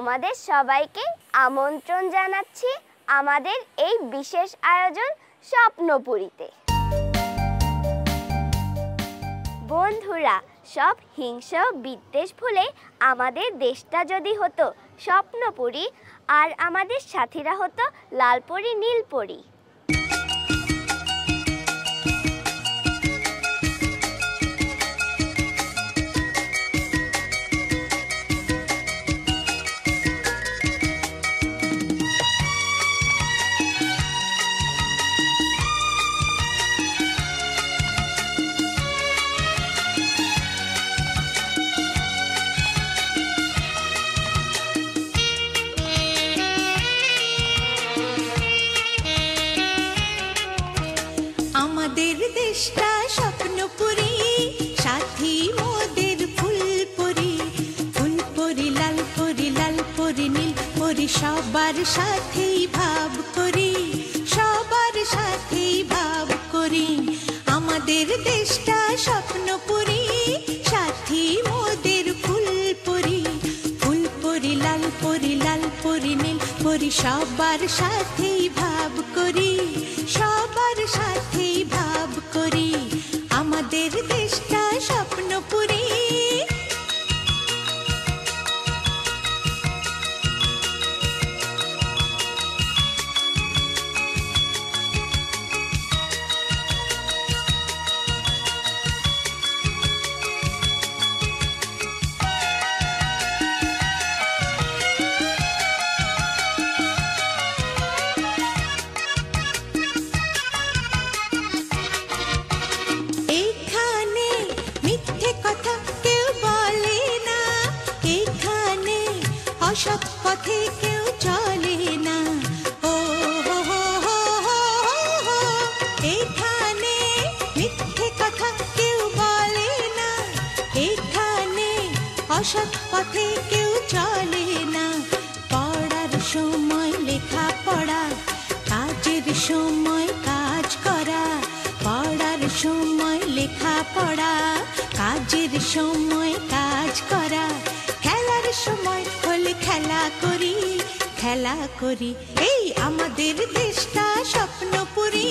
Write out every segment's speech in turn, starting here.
তোমাদের সবাইকে আমন্ত্রণ জানাচ্ছি আমাদের এই বিশেষ আয়োজন স্বপ্নপুরীতে। বন্ধুরা, সব হিংসা বিদ্বেষ ভুলে আমাদের দেশটা যদি হতো স্বপ্নপুরী, আর আমাদের সাথীরা হতো লালপরি নীলপরি। আমাদের দেশটা স্বপ্নপুরী, সাথী মোদের ফুলপুরি। ফুলপুরি লালপুরি, লালপুরি নীলপুরি, সবার সাথেই ভাব করি, সবার সাথেই ভাব করি। আমাদের দেশটা স্বপ্নপুরী, সাথী মোদের ফুলপুরি। ফুলপুরি লালপুরি, লালপুরি নীলপুরি, সবার সাথেই ভাব করি, সবার সাথেই ভাব করি। আমাদের দেশটা স্বপ্নপুরী। অসৎ পথে কেউ চলে না, ও হো হো হো হো। এখানে মিথ্যে কথা কেউ বলে না, এখানে অসৎ পথে কেউ চলে না। পড়ার সময় লেখা পড়া, কাজের সময় কাজ করা। পড়ার সময় লেখা পড়া, কাজের সময় কাজ করা। খেলার সময় হলে খেলা করি, খেলা করি। এই আমাদের দেশটা স্বপ্নপুরী।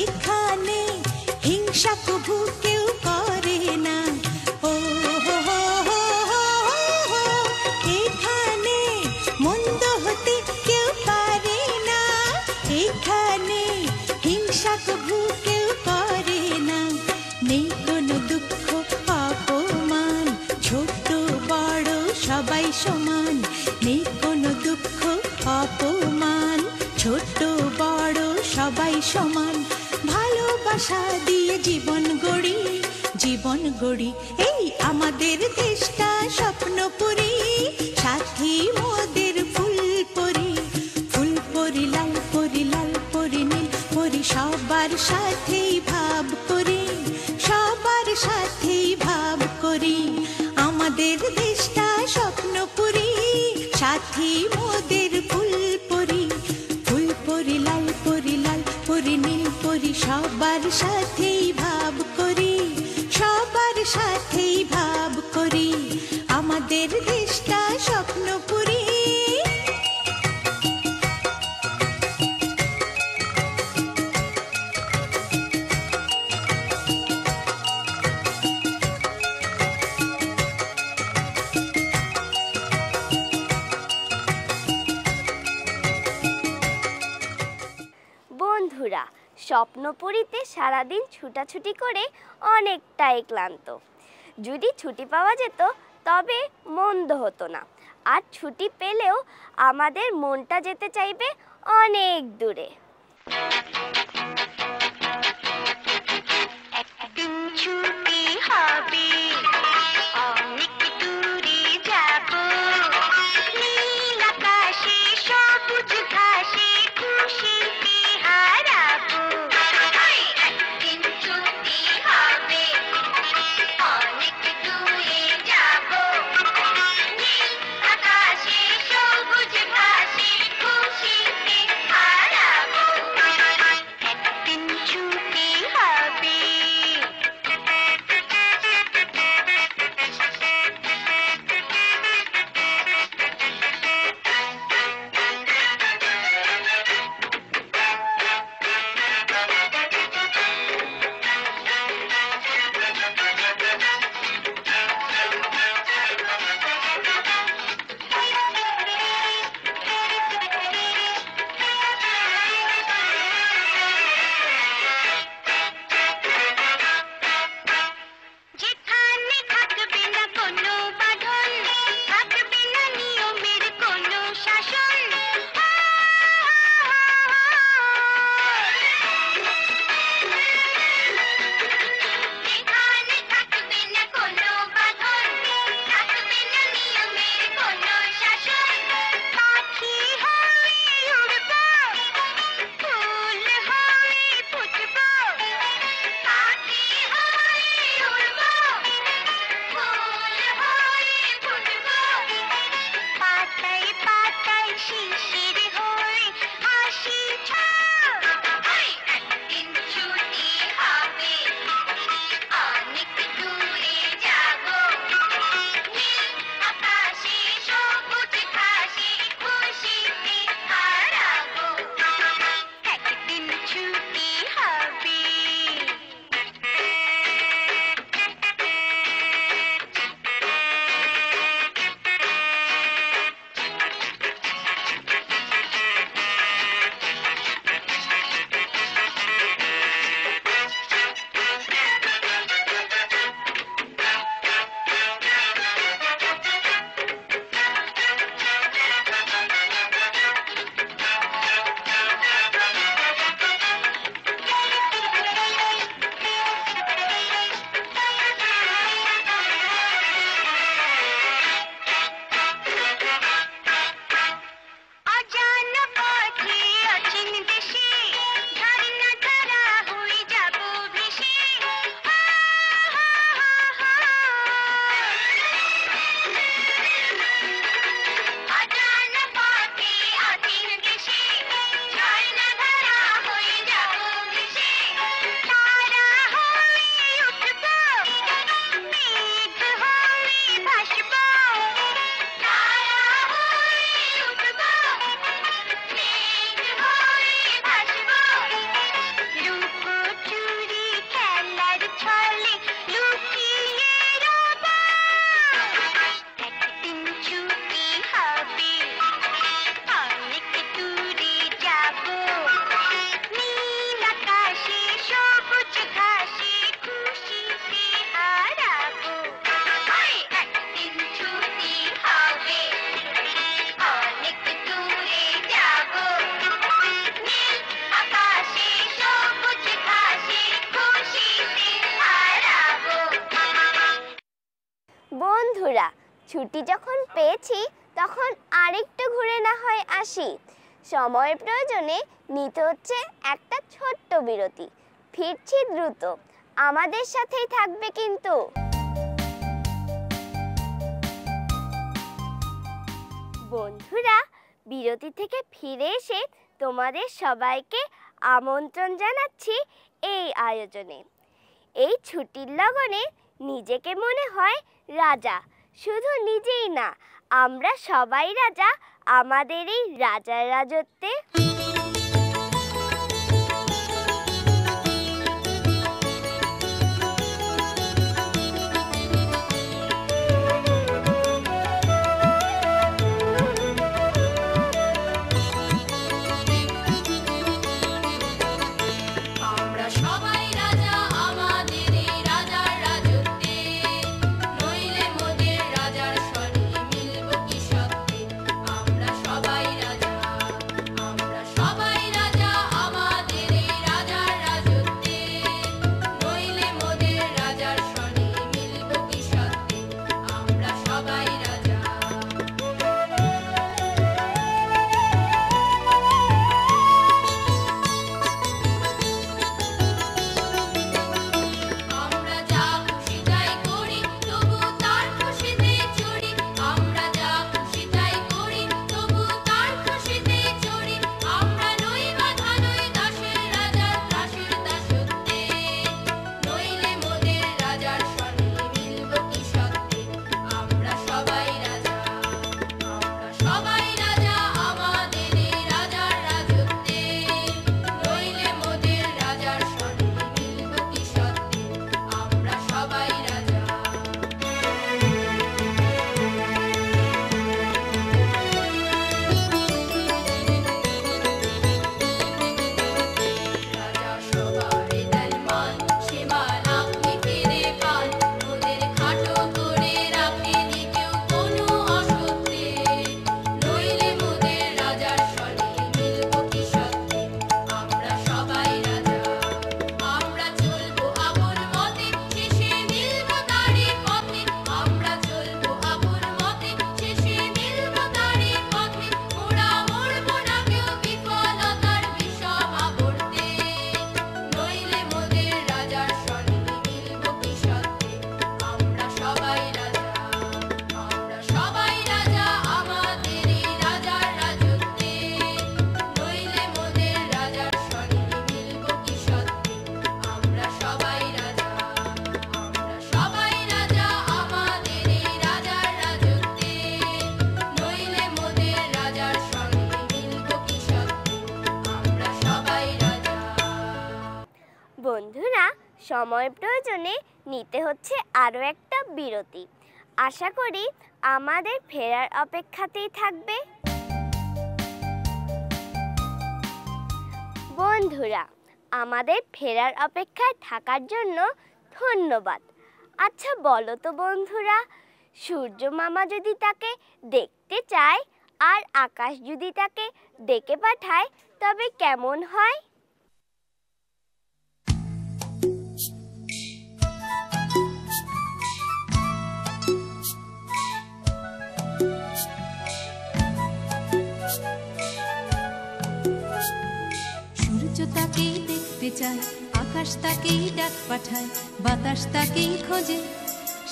এখানে হিংসা কবু কেউ করে না, ও হো হো হো হো। এখানে মন্দ হতে কেউ পারে না, এখানে হিংসা কবু কেউ করে না। নেই কোনো দুঃখ অপমান, ছোট বড় সবাই সমান। নেই কোনো দুঃখ অপমান, ছোট বড় সবাই সমান। ভালোবাসা দিয়ে জীবন গড়ি, জীবন গড়ি। এই আমাদের দেশটা স্বপ্নপুরী, সাথী মোদের ফুলপুরি। ফুলপুরি লালপুরি, লালপুরি নীলপুরি, সবার সাথেই ভাব করি, সবার সাথেই ভাব করি। আমাদের দেশটা স্বপ্নপুরী, সাথী মোদের ফুলপুরি। ফুলপুরি লালপুরি, লালপুরি নীলপুরি, সবার সাথেই ভাব করি, সবার সাথেই ভাব করি। আমাদের দেশটা স্বপ্নপুরী। বন্ধুরা, স্বপ্নপুরীতে সারাদিন ছুটাছুটি করে অনেকটাই ক্লান্ত। যদি ছুটি পাওয়া যেত তবে মন্দ হতো না। আর ছুটি পেলেও আমাদের মনটা যেতে চাইবে অনেক দূরে। একদিন ছুটি হবে খুশির হই হাসি ছড়াও একদিন ছুটি হবে অনেক দূরে যাব নীল আকাশে সবুজ ঘাসে খুশিতে হারাবো একদিন ছুটি হবে অজানা পথে অচিন দেশে ঝর্ণা ধারা হয়ে যাব ভেসে অজানা পথে অচিন দেশে ঝর্ণা ধারা হয়ে যাব ভেসে তারা হয়ে উঠব মেঘ হয়ে ভাসব তারা হয়ে উঠব মেঘ হয়ে ভাসব লুকোচুরি খেলার ছলে লুকিয়ে রব একদিন ছুটি হবে অনেক দূরে যাব নীল আকাশে সবুজ ঘাসে খুশিতে হারাবো একদিন ছুটি হবে অনেক দূরে যাব নীল আকাশে সবুজ ঘাসে খুশিতে হারাবো বন্ধুরা, ছুটি যখন পেয়েছি তখন আরেকটু ঘুরে না হয় আসি। সময়ের প্রয়োজনে নিতে হচ্ছে একটা ছোট্ট বিরতি। ফিরছি দ্রুত, আমাদের সাথেই থাকবে কিন্তু। বন্ধুরা, বিরতি থেকে ফিরে এসে তোমাদের সবাইকে আমন্ত্রণ জানাচ্ছি এই আয়োজনে। এই ছুটির লগনে নিজেকে মনে হয় রাজা। শুধু নিজেই না, আমরা সবাই রাজা আমাদের এই রাজার রাজত্বে। আমরা সবাই রাজা আমাদের এই রাজার রাজত্বে নইলে মোদের রাজার স্বরে মিলব কি সত্যি আমরা সবাই রাজা সময় প্রয়োজনে নিতে হচ্ছে আরও একটা বিরতি। আশা করি আমাদের ফেরার অপেক্ষাতেই থাকবে। বন্ধুরা, আমাদের ফেরার অপেক্ষায় থাকার জন্য ধন্যবাদ। আচ্ছা বলো তো বন্ধুরা, সূর্য মামা যদি তাকে দেখতে চায় আর আকাশ যদি তাকে ডেকে পাঠায় তবে কেমন হয়? সূর্য তাকেই দেখতে চায়, আকাশ তাকেই ডাক পাঠায়, বাতাস তাকেই খোঁজে,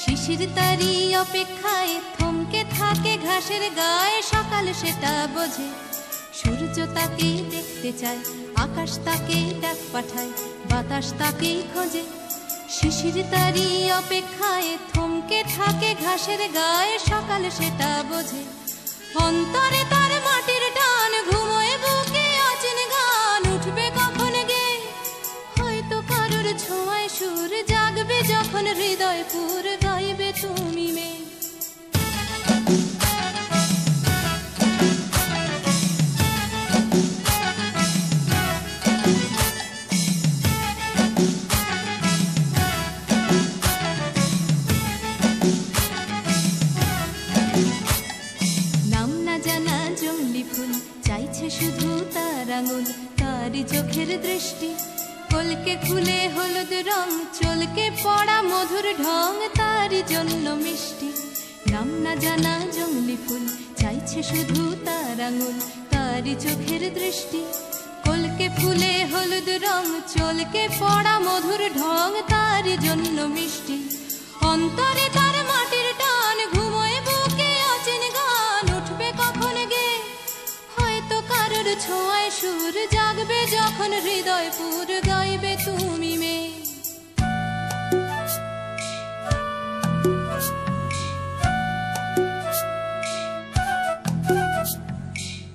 শিশির তারই অপেক্ষায় থমকে থাকে ঘাসের গায়ে, সকাল সেটা বোঝে। সূর্য তাকেই দেখতে চায়, আকাশ তাকেই ডাক পাঠায়, বাতাস তাকেই খোঁজে, শিশির তারই অপেক্ষায় থমকে থাকে ঘাসের গায়ে, সকাল সেটা বোঝে। অন্তরে তার মাটির টান, ঘুমোয় বুকে অচিন গান, উঠবে কখন গে হয়তো কারোর ছোঁয়ায় সুর, জাগবে যখন হৃদয় পুর, গাইবে তুমি মেয়ে। শুধু তার আঙুল, তারই চোখের দৃষ্টি, কলকে ফুলে হলুদ রং, চলকে পড়া মধুর ঢং, তারই জন্য মিষ্টি। নাম না জানা জংলি ফুল, চাইছে শুধু তার আঙুল, তারই চোখের দৃষ্টি, কলকে ফুলে হলুদ রং, চলকে পড়া মধুর ঢং, তারই জন্য মিষ্টি। অন্তরে তার মাটির টান, ঘুমোয় বুকে অচিন গান, উঠবে কখন গে হয়তো কারোর ছোঁয়ায় সুর, জাগবে যখন হৃদয় পুর, গাইবে তুমি মেয়ে।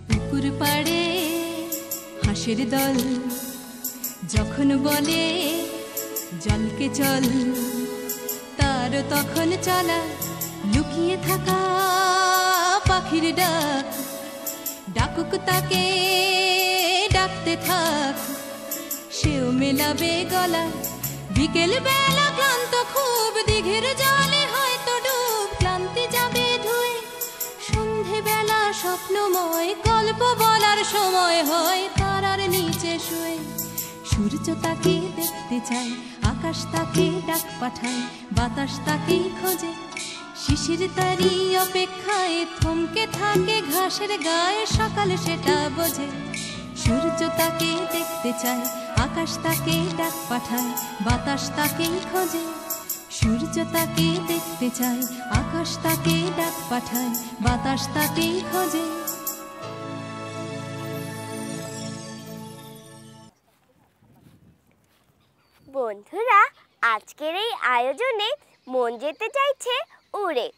পুকুর পাড়ে হাঁসের দল যখন বলে জলকে চল, তার তখন চলা লুকিয়ে থাকা পাখির ডাক, ডাকুক তাকে ডাকতে থাক, সেও মেলাবে গলা। বিকেল বেলা ক্লান্ত খুব, দিঘির জলে হয়তো ডুব, ক্লান্তি যাবে ধুয়ে। সন্ধে বেলা স্বপ্নময়, গল্প বলার সময় হয় তারার নিচে শুয়ে। সূর্য তাকে দেখতে চায়, আকাশ তাকে ডাক পাঠায়, বাতাস তাকেই খোঁজে, শিশির তারই অপেক্ষায় থমকে থাকে ঘাসের গায়ে, সকাল সেটা বোঝে। সূর্য তাকে দেখতে চায়, আকাশ তাকে ডাক পাঠায়, বাতাস তাকেই খোঁজে, সূর্য তাকে দেখতে চায়, আকাশ তাকে ডাক পাঠায়, বাতাস তাকেই খোঁজে। বন্ধুরা, আজকের এই আয়োজনে মন যেতে চাইছে উড়ে,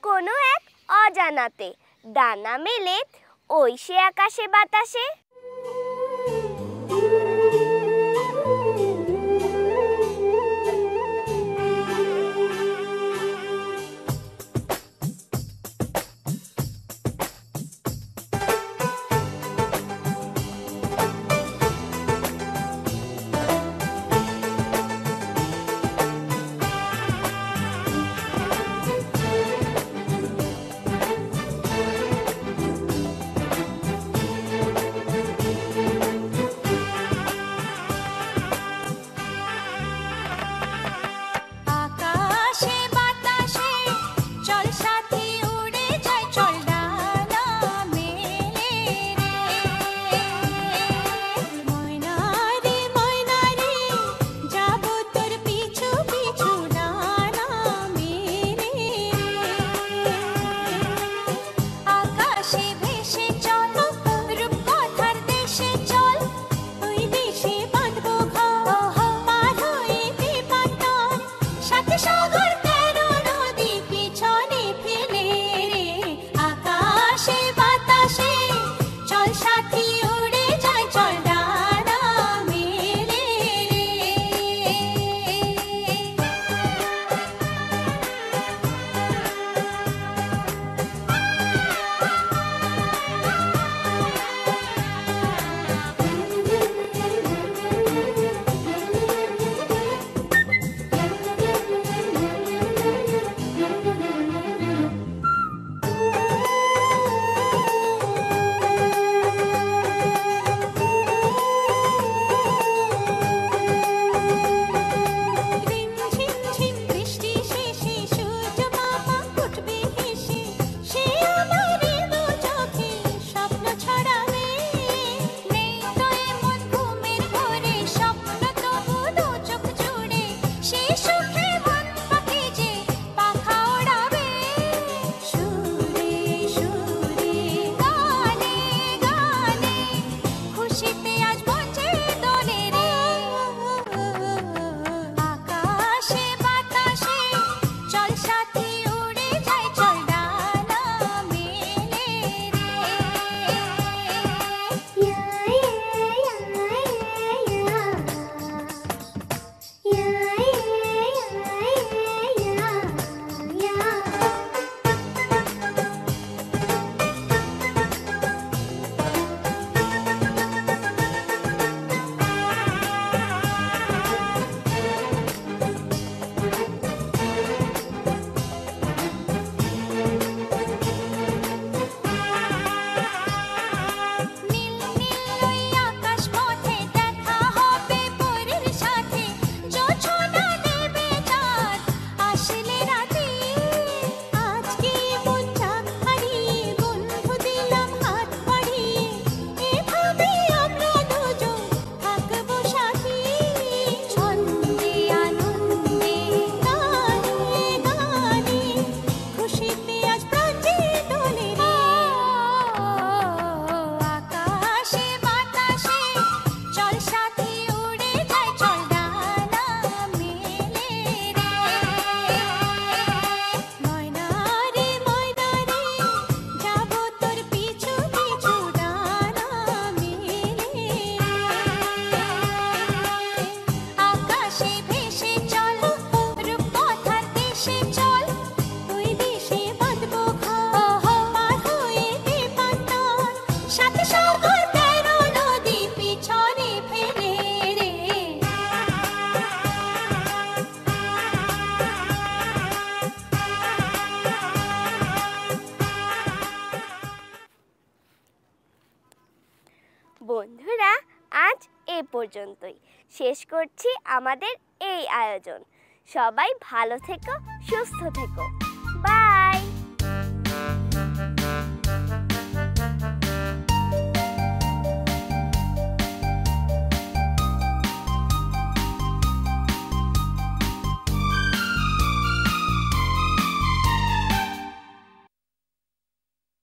কোনো এক অজানাতে, ডানা মেলে ওই সে আকাশে বাতাসে। বন্ধুরা, আজ এ পর্যন্তই। শেষ করছি আমাদের এই আয়োজন। সবাই ভালো থেকো, সুস্থ থেকো।